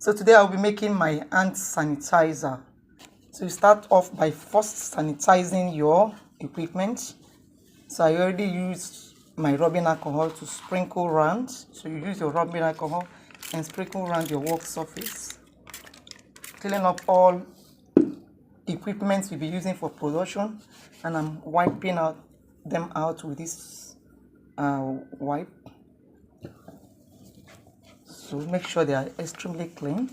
So today I'll be making my hand sanitizer. So you start off by first sanitizing your equipment. So I already used my rubbing alcohol to sprinkle around. So you use your rubbing alcohol and sprinkle around your work surface, cleaning up all equipment you'll be using for production, and I'm wiping them out with this wipe. So make sure they are extremely clean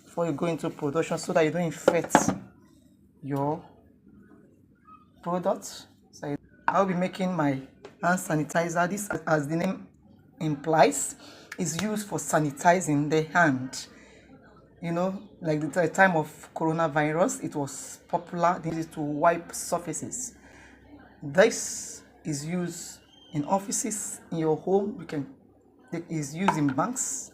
before you go into production so that you don't infect your product. So I'll be making my hand sanitizer. This, as the name implies, is used for sanitizing the hand. You know, like the time of coronavirus, it was popular. This is to wipe surfaces. This is used in offices, in your home. It is used in banks.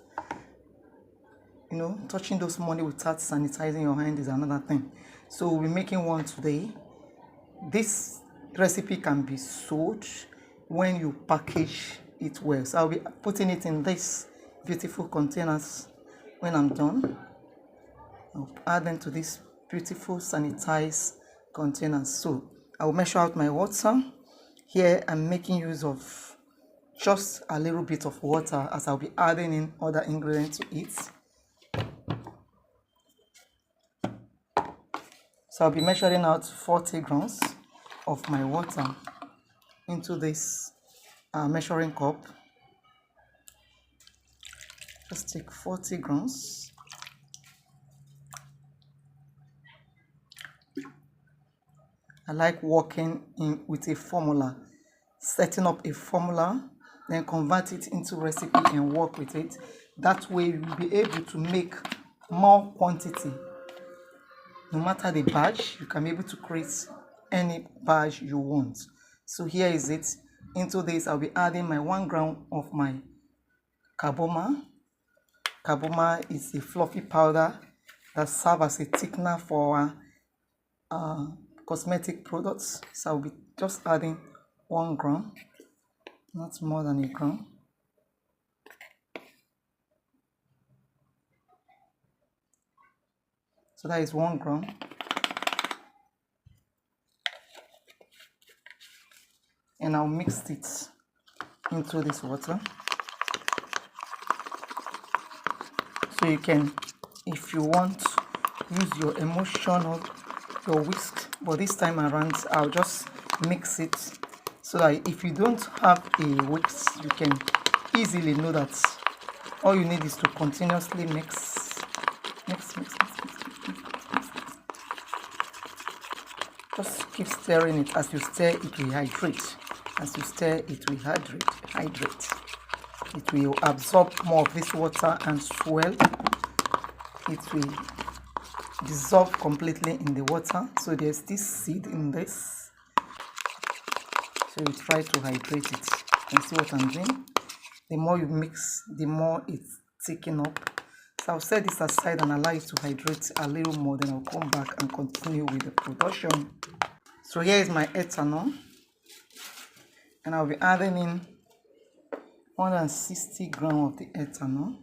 You know, touching those money without sanitizing your hand is another thing. So we'll be making one today. This recipe can be sold when you package it well. So I'll be putting it in this beautiful containers when I'm done. I'll add them to this beautiful sanitized containers. So I'll measure out my water. Here I'm making use of just a little bit of water, as I'll be adding in other ingredients to it. So I'll be measuring out 40 grams of my water into this measuring cup. Just take 40 grams. I like working with a formula, setting up a formula, then convert it into recipe and work with it. That way you'll be able to make more quantity. No matter the batch, you can be able to create any batch you want. So here is it. Into this, I'll be adding my 1 gram of my carboma. Carboma is a fluffy powder that serves as a thickener for cosmetic products. So I'll be just adding 1 gram, not more than a gram. So that is 1 gram. And I'll mix it into this water. So you can, if you want, use your emotion or your whisk, but this time around I'll just mix it so that if you don't have a whisk, you can easily know that all you need is to continuously mix. Just keep stirring it. As you stir, it will hydrate. As you stir, it will hydrate. It will absorb more of this water and swell. It will dissolve completely in the water. So there's this seed in this. So you try to hydrate it. You can see what I'm doing. The more you mix, the more it's thickening up. So I'll set this aside and allow it to hydrate a little more. Then I'll come back and continue with the production. So here is my ethanol. And I'll be adding in 160 grams of the ethanol.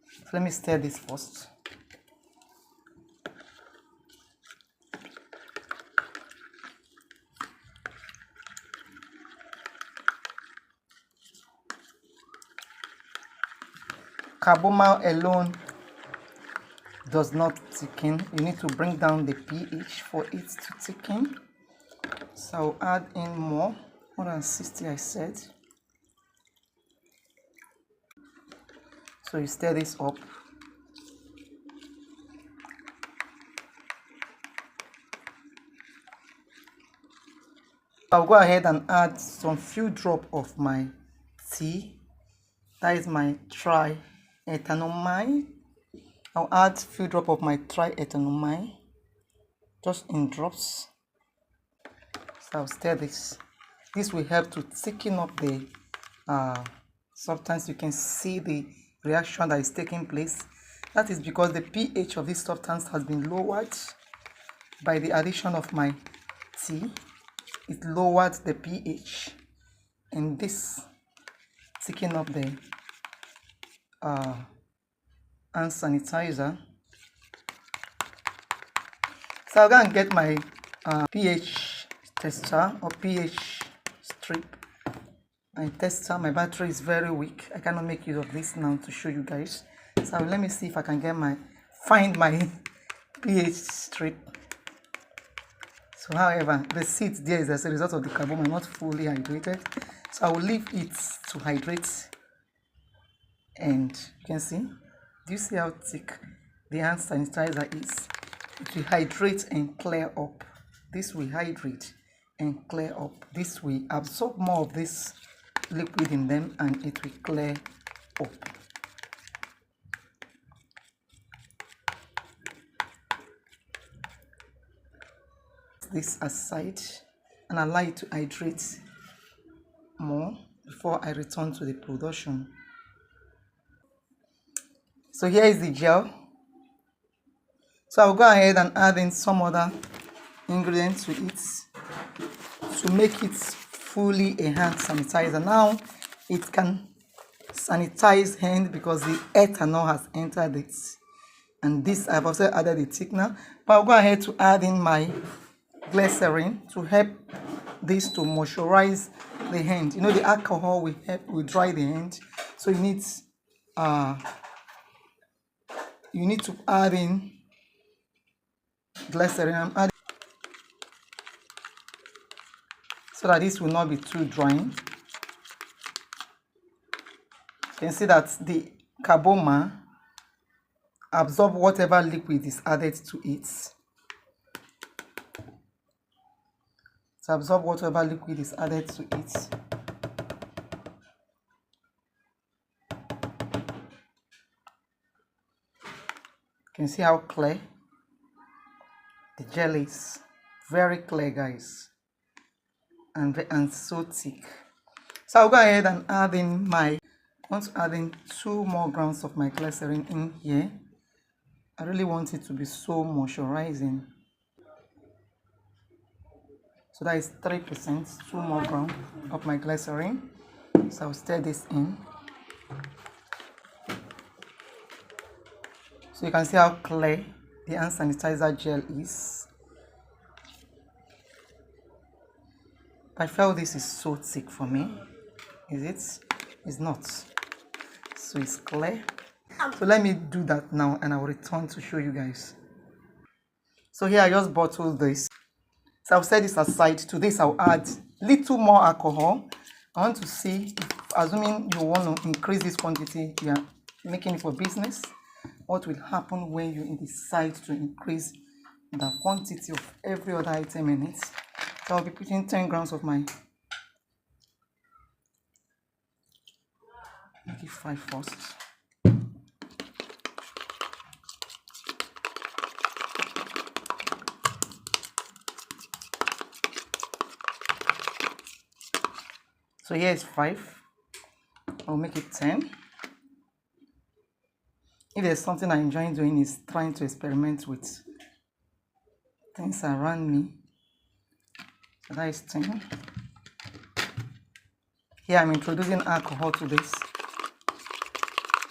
So let me stir this first. Carboma alone does not thicken. You need to bring down the pH for it to thicken. So I'll add in more 160, I said. So you stir this up. I'll go ahead and add some few drops of my tea. That is my triethanolamine. I'll add few drops of my triethanolamine, just in drops. So I'll stir this. This will help to thicken up the substance. You can see the reaction that is taking place. That is because the pH of this substance has been lowered by the addition of my tea. It lowered the pH, and this taking up the hand sanitizer. So I'll go and get my pH tester or pH strip. My tester, my battery is very weak. I cannot make use of this now to show you guys. So let me see if I can find my pH strip. So however, the seed there is as a result of the carbon not fully hydrated. So I will leave it to hydrate. And you can see, do you see how thick the hand sanitizer is? It will hydrate and clear up. This will hydrate and clear up. This will absorb more of this liquid in them and it will clear up. This aside and allow it to hydrate more before I return to the production. So here is the gel. So I'll go ahead and add in some other ingredients to it to make it fully a hand sanitizer. Now it can sanitize hand because the ethanol has entered it. And this I've also added the thickener. But I'll go ahead to add in my glycerin to help this to moisturize the hand. You know, the alcohol will dry the hand. So you need to add in glycerin. I'm adding so that this will not be too drying. You can see that the carboma absorb whatever liquid is added to it. To absorb whatever liquid is added to it. You can see how clear the gel is. Very clear, guys. And so thick. So I'll go ahead and add in I want to add in 2 more grams of my glycerin in here. I really want it to be so moisturizing. So that is 3%, 2 more grams of my glycerin. So I'll stir this in. So you can see how clear the hand sanitizer gel is. I felt this is so thick for me. Is it? It's not. So it's clear. So let me do that now and I will return to show you guys. So here I just bottled this. So I'll set this aside. To this I'll add little more alcohol. I want to see, assuming you want to increase this quantity, you are making it for business, what will happen when you decide to increase the quantity of every other item in it. So I'll be putting 10 grams of my, make it 5 first. So here is 5. I'll make it 10. If there's something I enjoy doing is trying to experiment with things around me. So that is 10. Here I'm introducing alcohol to this.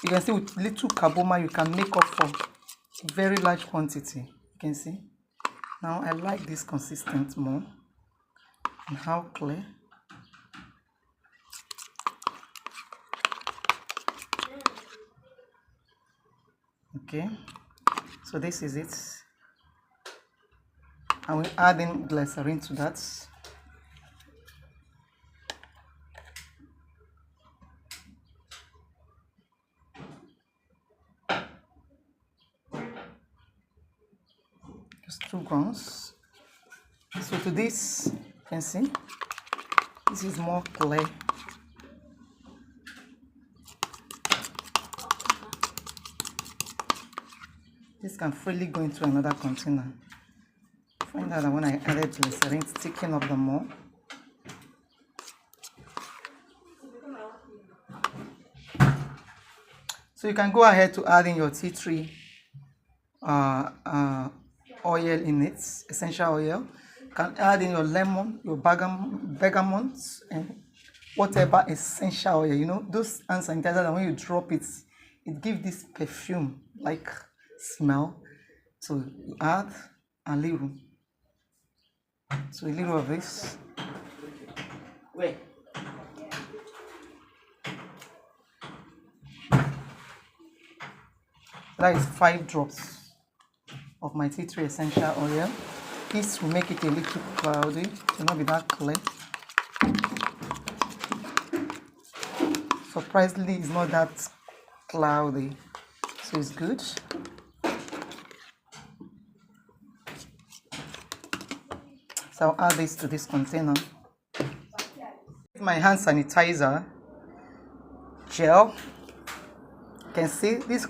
You can see with little carboma you can make up for a very large quantity. You can see. Now I like this consistent more. And how clear. Okay, so this is it. I will add in glycerin to that. Just 2 grams. So to this, you can see, this is more clear. This can freely go into another container. Find out that when I added glycerin, it's taking up the more. So So you can go ahead to add in your tea tree oil in it, essential oil. You can add in your lemon, your bergamot, and whatever essential oil. You know, those hand sanitizer that when you drop it, it gives this perfume like smell. So you add a little. So a little of this. Wait. That is 5 drops of my tea tree essential oil. This will make it a little cloudy. It will not be that clear. Surprisingly, it's not that cloudy, so it's good. So I'll add this to this container. My hand sanitizer gel. You can see this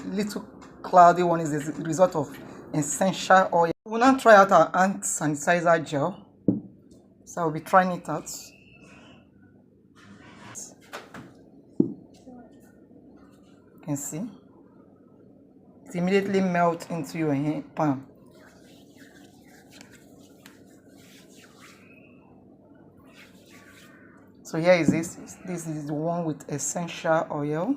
little cloudy one is the result of essential oil. We'll now try out our hand sanitizer gel. So I'll be trying it out. You can see it immediately melts into your palm. So here is this. This is the one with essential oil.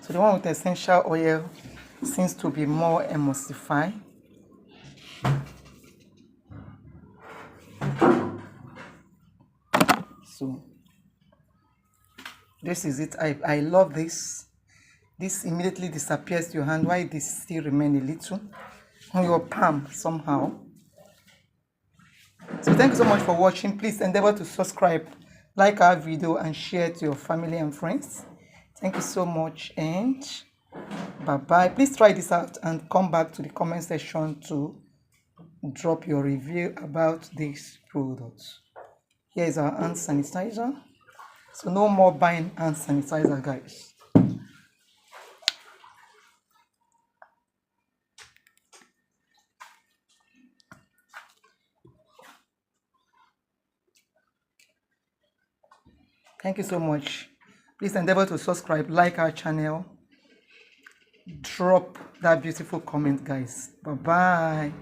So the one with essential oil seems to be more emulsified. So this is it. I love this. This immediately disappears to your hand while this still remains a little on your palm somehow. So thank you so much for watching. Please endeavor to subscribe, like our video, and share to your family and friends. Thank you so much, and bye-bye. Please try this out and come back to the comment section to drop your review about this product. Here is our hand sanitizer. So no more buying hand sanitizer, guys. Thank you so much. Please endeavor to subscribe, like our channel, drop that beautiful comment, guys. Bye-bye.